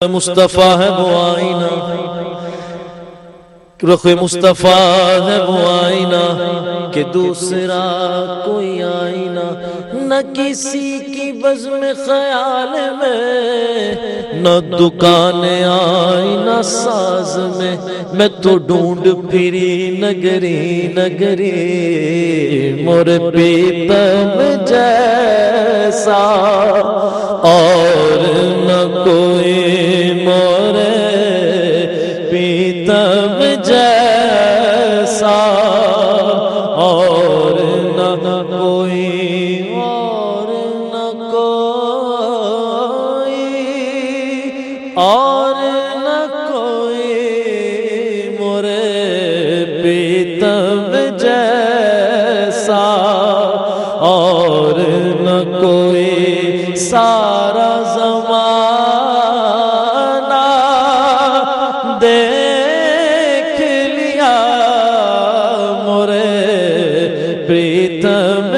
مصطفیٰ ہے وہ آئینہ، رخ مصطفیٰ ہے وہ آئینہ کہ دوسرا کوئی آئینہ نہ کسی کی بزم خیال میں، نہ دکان آئینہ ساز میں تو ڈھونڈ پھری نگری نگری، مور پیتم جیسا اور نہ کوئی مورے پیتم جیسا اور نہ کوئی اور نہ کوئی اور نہ کوئی مورے پیتم جیسا اور نہ کوئی سارا زمانہ دیکھ لیا مورے پریتم